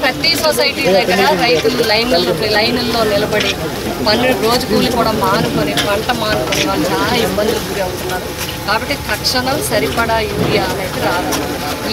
ప్రతి సొసైటీ దగ్గర రైతులు లైన్లలో నిలబడి రోజు కూలి కూడా మానుకొని పంట మానుకొని వాళ్ళు చాలా ఇబ్బందులకు గురి అవుతున్నారు. కాబట్టి తక్షణం సరిపడా యూరియా అనేది రాదు.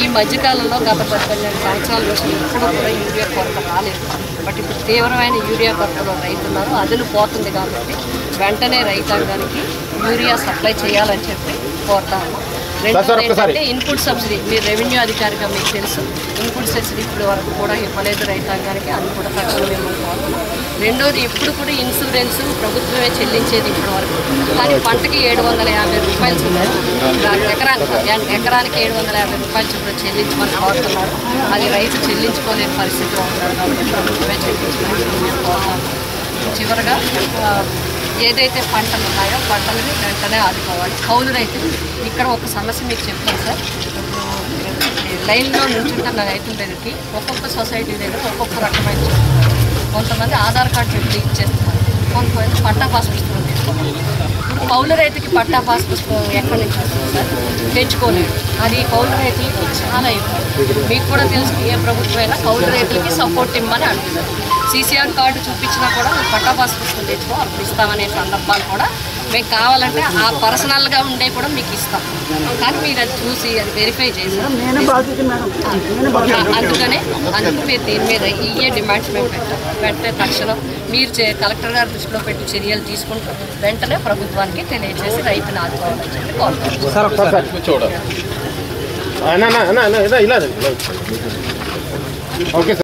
ఈ మధ్యకాలంలో గత 18 సంవత్సరాల నుంచి ఎప్పుడు కూడా యూరియా కొరత రాలేదు. బట్ ఇప్పుడు తీవ్రమైన యూరియా కొరతలో రైతున్నారు. అదును పోతుంది కాబట్టి వెంటనే రైతాంగానికి యూరియా సప్లై చేయాలని చెప్పి కోరుతాము. రెండోది ఏంటంటే ఇన్పుట్ సబ్సిడీ, మీరు రెవెన్యూ అధికారిగా మీకు తెలుసు, ఇన్పుట్ సబ్సిడీ ఇప్పుడు వరకు కూడా ఇవ్వలేదు రైతాంగానికి, అది కూడా తక్షణం మిమ్మల్ని కోరుతున్నాం. రెండోది ఎప్పుడు కూడా ఇన్సూరెన్స్ ప్రభుత్వమే చెల్లించేది ఇప్పటి వరకు, కానీ పంటకి 750 రూపాయలు చొప్పున ఎకరానికి 750 రూపాయలు చొప్పున చెల్లించమని కోరుతున్నారు. అది రైతు చెల్లించుకోలేని పరిస్థితిలో ఉన్నారు కాబట్టి ప్రభుత్వమే చెల్లించమని కోరుతాము. చివరగా ఏదైతే పంటలు ఉన్నాయో పంటలని వెంటనే ఆదుకోవాలి. కౌలు రైతులు ఇక్కడ ఒక సమస్య మీకు చెప్తాను సార్. లైన్లో నుంచుంటున్న రైతుల దగ్గరికి ఒక్కొక్క సొసైటీ దగ్గర ఒక్కొక్క రకమైన చెప్తున్నారు. కొంతమంది ఆధార్ కార్డు పెట్టి ఇచ్చేస్తున్నారు, కొంతమంది పట్టా పాస్ పుస్తకం తీసుకుంటున్నారు. ఇప్పుడు కౌలు రైతుకి పట్టా పాస్ పుస్తకం ఎక్కడి నుంచి వస్తుంది సార్? తెచ్చుకోలేదు. అది కౌలు రైతులకి చాలా ఇబ్బంది. మీకు కూడా తెలుసు, ఏ ప్రభుత్వం అయినా కౌలు రైతులకి సపోర్ట్ ఇవ్వమని అంటున్నారు. సీసీఆర్ కార్డు చూపించినా కూడా మీరు పట్టా పాస్ పుస్తకం తెచ్చుకో, అప్పుడు ఇస్తామనే సందర్భాలు కూడా మేము కావాలంటే ఆ పర్సనల్గా ఉండే కూడా మీకు ఇస్తాం. కానీ మీరు అది చూసి అది వెరిఫై చేసి అందుకు మీరు దీని మీద ఇవే డిమాండ్స్ మేము పెట్టాం. వెంటనే తక్షణం మీరు కలెక్టర్ గారి దృష్టిలో పెట్టి చర్యలు తీసుకుంటూ వెంటనే ప్రభుత్వానికి తెలియజేసి రైతును ఆదుకోవాలని చెప్పి కోరుతున్నాం.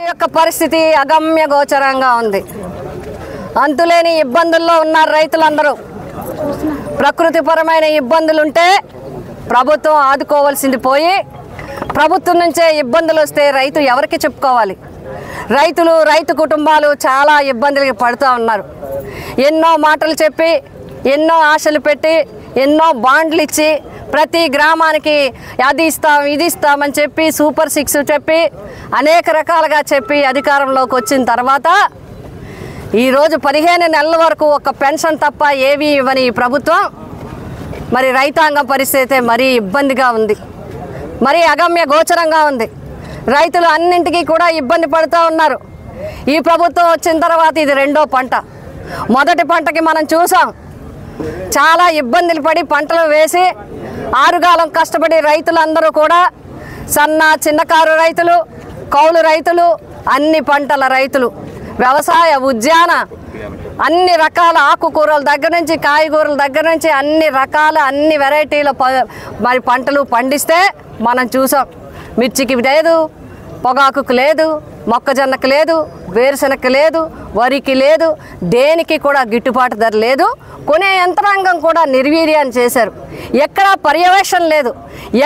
ఈ యొక్క పరిస్థితి అగమ్య గోచరంగా ఉంది. అంతులేని ఇబ్బందుల్లో ఉన్నారు రైతులందరూ. ప్రకృతిపరమైన ఇబ్బందులుంటే ప్రభుత్వం ఆదుకోవాల్సింది పోయి ప్రభుత్వం నుంచే ఇబ్బందులు వస్తే రైతు ఎవరికి చెప్పుకోవాలి? రైతు కుటుంబాలు చాలా ఇబ్బందులకి పడుతూ ఉన్నారు. ఎన్నో మాటలు చెప్పి, ఎన్నో ఆశలు పెట్టి, ఎన్నో బాండ్లు ఇచ్చి ప్రతి గ్రామానికి అది ఇస్తాం ఇది ఇస్తామని చెప్పి సూపర్ 6 చెప్పి అనేక రకాలుగా చెప్పి అధికారంలోకి వచ్చిన తర్వాత ఈరోజు 15 నెలల వరకు ఒక పెన్షన్ తప్ప ఏవి ఇవ్వని ఈ ప్రభుత్వం మరి రైతాంగం పరిస్థితి మరీ ఇబ్బందిగా ఉంది, మరీ అగమ్య గోచరంగా ఉంది. రైతులు అన్నింటికీ కూడా ఇబ్బంది పడుతూ ఉన్నారు. ఈ ప్రభుత్వం వచ్చిన తర్వాత ఇది రెండో పంట. మొదటి పంటకి మనం చూసాం, చాలా ఇబ్బందులు పడి పంటలు వేసి ఆరుగాలం కష్టపడి రైతులందరూ కూడా సన్న చిన్నకారు రైతులు, కౌలు రైతులు, అన్ని పంటల రైతులు, వ్యవసాయ ఉద్యాన అన్ని రకాల ఆకుకూరల దగ్గర నుంచి కాయగూరల దగ్గర నుంచి అన్ని రకాల అన్ని వెరైటీల మరి పంటలు పండిస్తే మనం చూసాం. మిర్చికి లేదు, పొగాకుకు లేదు, మొక్కజొన్నకు లేదు, వేరుశనగకు లేదు, వరికి లేదు, దేనికి కూడా గిట్టుబాటు ధర లేదు. కొనే యంత్రాంగం కూడా నిర్వీర్యాన్ని చేశారు. ఎక్కడా పర్యవేక్షణ లేదు.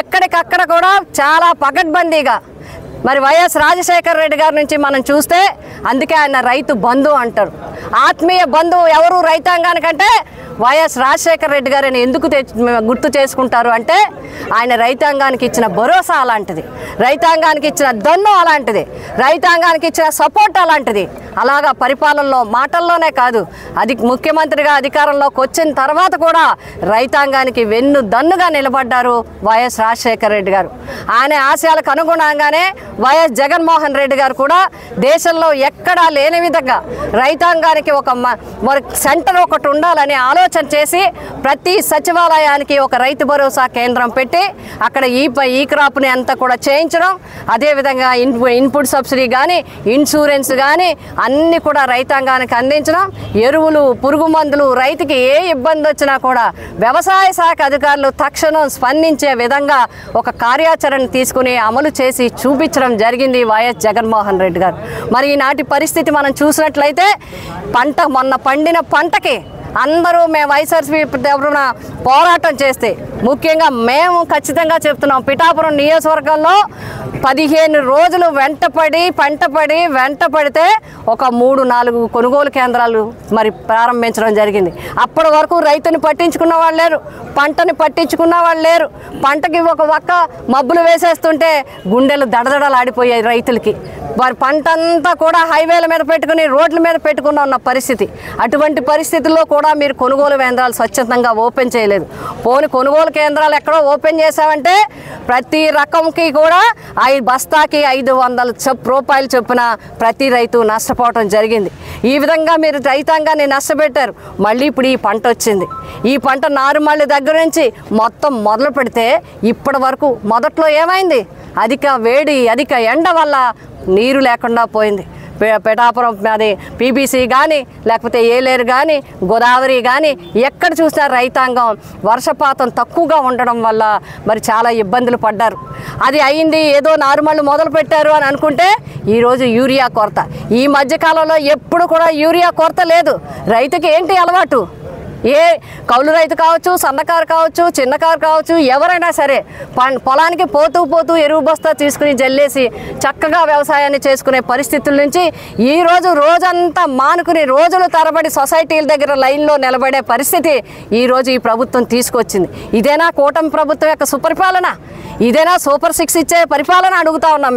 ఎక్కడికక్కడ కూడా చాలా పకడ్బందీగా మరి వైఎస్ రాజశేఖర రెడ్డి గారి నుంచి మనం చూస్తే అందుకే ఆయన రైతు బంధు అంటారు. ఆత్మీయ బంధువు ఎవరు రైతాంగానికంటే వైఎస్ రాజశేఖర రెడ్డి గారిని ఎందుకు గుర్తు చేసుకుంటారు అంటే ఆయన రైతాంగానికి ఇచ్చిన భరోసా అలాంటిది, రైతాంగానికి ఇచ్చిన దన్ను అలాంటిది, రైతాంగానికి ఇచ్చిన సపోర్ట్ అలాంటిది. అలాగా పరిపాలనలో మాటల్లోనే కాదు, అది ముఖ్యమంత్రిగా అధికారంలోకి వచ్చిన తర్వాత కూడా రైతాంగానికి వెన్ను దన్నుగా నిలబడ్డారు వైఎస్ రాజశేఖర రెడ్డి గారు. ఆయన ఆశయాలకు అనుగుణంగానే వైఎస్ జగన్మోహన్ రెడ్డి గారు కూడా దేశంలో ఎక్కడా లేని విధంగా రైతాంగానికి ఒక సెంటర్ ఒకటి ఉండాలని ఆలోచన చేసి ప్రతి సచివాలయానికి ఒక రైతు భరోసా కేంద్రం పెట్టి అక్కడ ఈ క్రాప్ని అంతా కూడా చేయించడం, అదేవిధంగా ఇన్పుట్ సబ్సిడీ కానీ ఇన్సూరెన్స్ కానీ అన్నీ కూడా రైతాంగానికి అందించడం, ఎరువులు పురుగు మందులు రైతుకి ఏ ఇబ్బంది వచ్చినా కూడా వ్యవసాయ శాఖ అధికారులు తక్షణం స్పందించే విధంగా ఒక కార్యాచరణ తీసుకుని అమలు చేసి చూపించడం జరిగింది వైఎస్ జగన్మోహన్ రెడ్డి గారు. మరి ఈనాటి పరిస్థితి మనం చూసినట్లయితే మొన్న పండిన పంటకి అందరూ మేము వైఎస్ఆర్సీపీ తరఫున పోరాటం చేస్తే ముఖ్యంగా మేము ఖచ్చితంగా చెప్తున్నాం, పిఠాపురం నియోజకవర్గంలో 15 రోజులు వెంట పడితే ఒక 3-4 కొనుగోలు కేంద్రాలు మరి ప్రారంభించడం జరిగింది. అప్పటి వరకు రైతుని పట్టించుకున్న వాళ్ళు లేరు, పంటని పట్టించుకున్న వాళ్ళు లేరు. పంటకి ఒక వక్క మబ్బులు వేసేస్తుంటే గుండెలు దడదడలాడిపోయాయి రైతులకి. వారి పంట అంతా కూడా హైవేల మీద పెట్టుకుని రోడ్ల మీద పెట్టుకుని ఉన్న పరిస్థితి. అటువంటి పరిస్థితుల్లో కూడా మీరు కొనుగోలు కేంద్రాలు స్వచ్ఛందంగా ఓపెన్ చేయలేదు. కొనుగోలు కేంద్రాలు ఎక్కడో ఓపెన్ చేశామంటే ప్రతి రకంకి కూడా బస్తాకి 500 రూపాయలు చొప్పున ప్రతి రైతు నష్టపోవడం జరిగింది. ఈ విధంగా మీరు రైతాంగాన్ని నష్టపెట్టారు. మళ్ళీ ఇప్పుడు ఈ పంట వచ్చింది. ఈ పంట నారుమల్లి దగ్గర నుంచి మొత్తం మొదలు పెడితే ఇప్పటి వరకు మొదట్లో ఏమైంది? అధిక వేడి, అధిక ఎండ వల్ల నీరు లేకుండా పోయింది. పిఠాపురం అది పీబీసీ కానీ లేకపోతే ఏలేరు కానీ గోదావరి కానీ ఎక్కడ చూసినా రైతాంగం వర్షపాతం తక్కువగా ఉండడం వల్ల మరి చాలా ఇబ్బందులు పడ్డారు. అది అయింది, ఏదో నారుమళ్ళు మొదలు పెట్టారు అని అనుకుంటే ఈరోజు యూరియా కొరత. ఈ మధ్యకాలంలో ఎప్పుడు కూడా యూరియా కొరత లేదు. రైతుకి ఏంటి అలవాటు? ఏ కౌలు రైతు కావచ్చు, సన్నకారు కావచ్చు, చిన్నకారు కావచ్చు, ఎవరైనా సరే పొలానికి పోతూ ఎరువు బస్తా తీసుకుని జల్లేసి చక్కగా వ్యవసాయాన్ని చేసుకునే పరిస్థితుల నుంచి ఈరోజు రోజంతా మానుకుని రోజుల తరబడి సొసైటీల దగ్గర లైన్లో నిలబడే పరిస్థితి ఈరోజు ఈ ప్రభుత్వం తీసుకొచ్చింది. ఇదేనా కూటమి ప్రభుత్వం యొక్క సుపరిపాలన? ఇదేనా సూపర్ 6 ఇచ్చే పరిపాలన అడుగుతా ఉన్నాం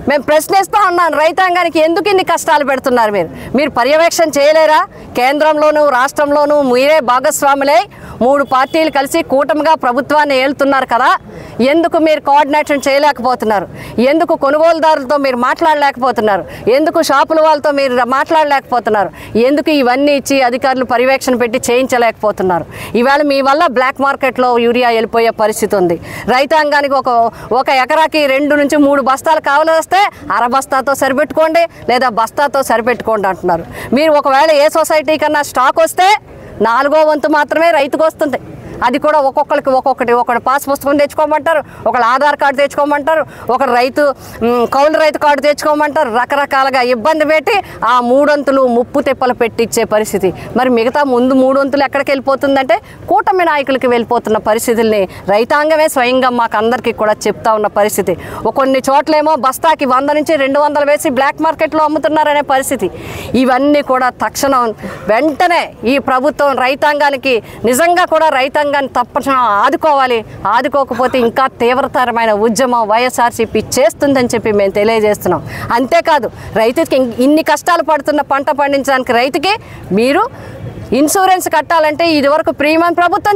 మేము ప్రశ్నిస్తూ ఉన్నాను. రైతాంగానికి ఎందుకు ఇన్ని కష్టాలు పెడుతున్నారు? మీరు పర్యవేక్షణ చేయలేరా? కేంద్రంలోనూ రాష్ట్రంలోనూ మీరే భాగస్వాములై 3 పార్టీలు కలిసి కూటమిగా ప్రభుత్వాన్ని ఏలుతున్నారు కదా, ఎందుకు మీరు కోఆర్డినేషన్ చేయలేకపోతున్నారు? ఎందుకు కొనుగోలుదారులతో మీరు మాట్లాడలేకపోతున్నారు? ఎందుకు షాపుల వాళ్ళతో మీరు మాట్లాడలేకపోతున్నారు? ఎందుకు ఇవన్నీ ఇచ్చి అధికారులు పర్యవేక్షణ పెట్టి చేయించలేకపోతున్నారు? ఇవాళ మీ వల్ల బ్లాక్ మార్కెట్లో యూరియా వెళ్ళిపోయే పరిస్థితి ఉంది. రైతాంగానికి ఒక ఎకరాకి 2 నుంచి 3 బస్తాలు కావాలి వస్తే అర బస్తాతో సరిపెట్టుకోండి లేదా బస్తాతో సరిపెట్టుకోండి అంటున్నారు. మీరు ఒకవేళ ఏ సొసైటీ కన్నా స్టాక్ వస్తే 4వ వంతు మాత్రమే రైతుకు వస్తుంది. అది కూడా ఒక్కొక్కరికి ఒకటి పాస్ పుస్తకం తెచ్చుకోమంటారు, ఒకళ్ళు ఆధార్ కార్డు తెచ్చుకోమంటారు, ఒకరు కౌలు రైతు కార్డు తెచ్చుకోమంటారు. రకరకాలుగా ఇబ్బంది పెట్టి ఆ 3 వంతులు ముప్పు తిప్పలు పెట్టించే పరిస్థితి. మరి మిగతా ముందు 3 వంతులు ఎక్కడికి వెళ్ళిపోతుందంటే కూటమి నాయకులకి వెళ్ళిపోతున్న పరిస్థితుల్ని రైతాంగమే స్వయంగా మాకు అందరికీ కూడా చెప్తా ఉన్న పరిస్థితి. కొన్ని చోట్లేమో బస్తాకి 100 నుంచి 200 వేసి బ్లాక్ మార్కెట్లో అమ్ముతున్నారనే పరిస్థితి. ఇవన్నీ కూడా తక్షణం వెంటనే ఈ ప్రభుత్వం రైతాంగానికి నిజంగా కూడా రైతాంగాన్ని తప్పకుండా ఆదుకోవాలి. ఆదుకోకపోతే ఇంకా తీవ్రతరమైన ఉద్యమం వైఎస్ఆర్సీపీ చేస్తుందని చెప్పి మేము తెలియజేస్తున్నాం. అంతేకాదు రైతుకి ఇన్ని కష్టాలు పడుతున్న పంట పండించడానికి రైతుకి మీరు ఇన్సూరెన్స్ కట్టాలంటే ఇదివరకు ప్రీమియం ప్రభుత్వం